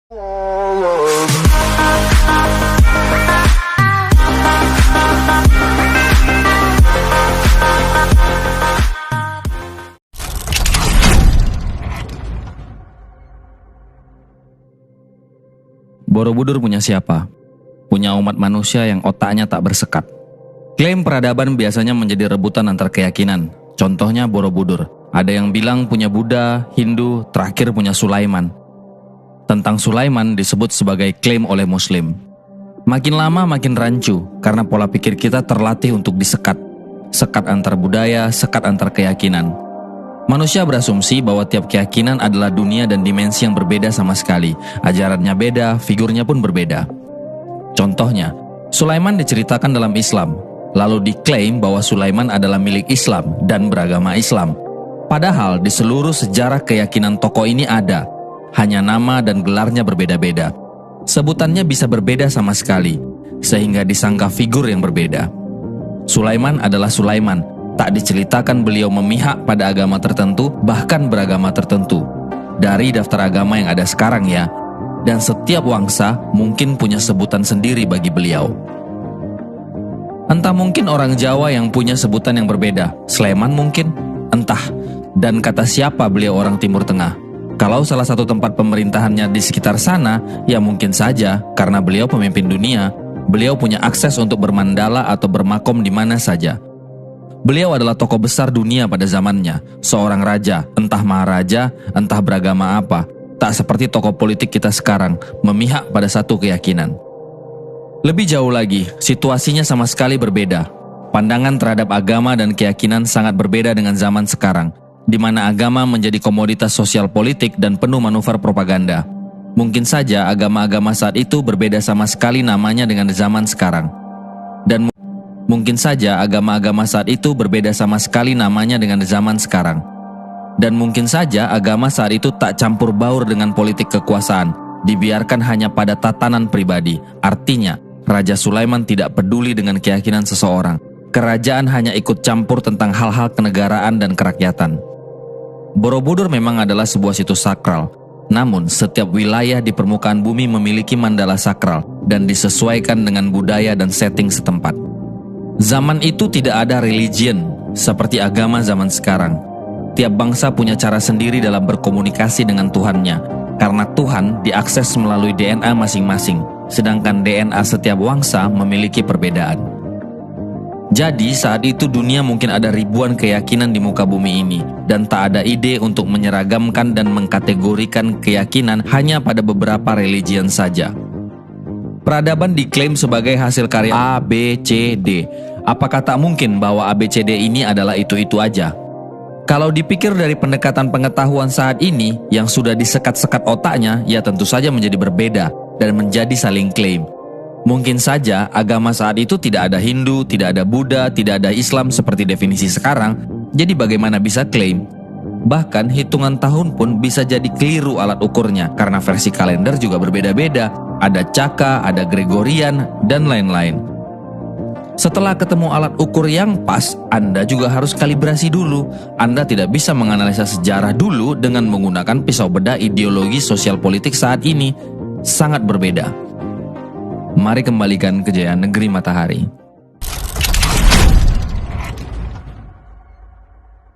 Borobudur punya siapa? Punya umat manusia yang otaknya tak bersekat. Klaim peradaban biasanya menjadi rebutan antar keyakinan. Contohnya Borobudur. Ada yang bilang punya Buddha, Hindu, terakhir punya Sulaiman. Tentang Sulaiman disebut sebagai klaim oleh Muslim. Makin lama makin rancu karena pola pikir kita terlatih untuk disekat. Sekat antar budaya, sekat antar keyakinan. Manusia berasumsi bahwa tiap keyakinan adalah dunia dan dimensi yang berbeda sama sekali. Ajarannya beda, figurnya pun berbeda. Contohnya, Sulaiman diceritakan dalam Islam, lalu diklaim bahwa Sulaiman adalah milik Islam dan beragama Islam. Padahal di seluruh sejarah keyakinan tokoh ini ada, hanya nama dan gelarnya berbeda-beda. Sebutannya bisa berbeda sama sekali, sehingga disangka figur yang berbeda. Sulaiman adalah Sulaiman. Tak diceritakan beliau memihak pada agama tertentu, bahkan beragama tertentu. Dari daftar agama yang ada sekarang ya. Dan setiap wangsa mungkin punya sebutan sendiri bagi beliau. Entah mungkin orang Jawa yang punya sebutan yang berbeda, Sleman mungkin, entah. Dan kata siapa beliau orang Timur Tengah. Kalau salah satu tempat pemerintahannya di sekitar sana, ya mungkin saja karena beliau pemimpin dunia. Beliau punya akses untuk bermandala atau bermakom di mana saja. Beliau adalah tokoh besar dunia pada zamannya, seorang raja, entah maharaja, entah beragama apa, tak seperti tokoh politik kita sekarang, memihak pada satu keyakinan. Lebih jauh lagi, situasinya sama sekali berbeda. Pandangan terhadap agama dan keyakinan sangat berbeda dengan zaman sekarang, di mana agama menjadi komoditas sosial politik dan penuh manuver propaganda. Mungkin saja agama-agama saat itu berbeda sama sekali namanya dengan zaman sekarang. Dan mungkin saja agama-agama saat itu berbeda sama sekali namanya dengan zaman sekarang. Dan mungkin saja agama saat itu tak campur baur dengan politik kekuasaan, dibiarkan hanya pada tatanan pribadi. Artinya, Raja Sulaiman tidak peduli dengan keyakinan seseorang. Kerajaan hanya ikut campur tentang hal-hal kenegaraan dan kerakyatan. Borobudur memang adalah sebuah situs sakral. Namun, setiap wilayah di permukaan bumi memiliki mandala sakral dan disesuaikan dengan budaya dan setting setempat. Zaman itu tidak ada religion seperti agama zaman sekarang. Tiap bangsa punya cara sendiri dalam berkomunikasi dengan Tuhannya, karena Tuhan diakses melalui DNA masing-masing, sedangkan DNA setiap bangsa memiliki perbedaan. Jadi saat itu dunia mungkin ada ribuan keyakinan di muka bumi ini, dan tak ada ide untuk menyeragamkan dan mengkategorikan keyakinan hanya pada beberapa religion saja. Peradaban diklaim sebagai hasil karya A, B, C, D. Apakah tak mungkin bahwa A, B, C, D ini adalah itu-itu aja? Kalau dipikir dari pendekatan pengetahuan saat ini, yang sudah disekat-sekat otaknya, ya tentu saja menjadi berbeda dan menjadi saling klaim. Mungkin saja agama saat itu tidak ada Hindu, tidak ada Buddha, tidak ada Islam seperti definisi sekarang, jadi bagaimana bisa klaim? Bahkan hitungan tahun pun bisa jadi keliru alat ukurnya, karena versi kalender juga berbeda-beda. Ada Caka, ada Gregorian, dan lain-lain. Setelah ketemu alat ukur yang pas, Anda juga harus kalibrasi dulu. Anda tidak bisa menganalisa sejarah dulu dengan menggunakan pisau bedah ideologi sosial politik saat ini. Sangat berbeda. Mari kembalikan kejayaan negeri matahari.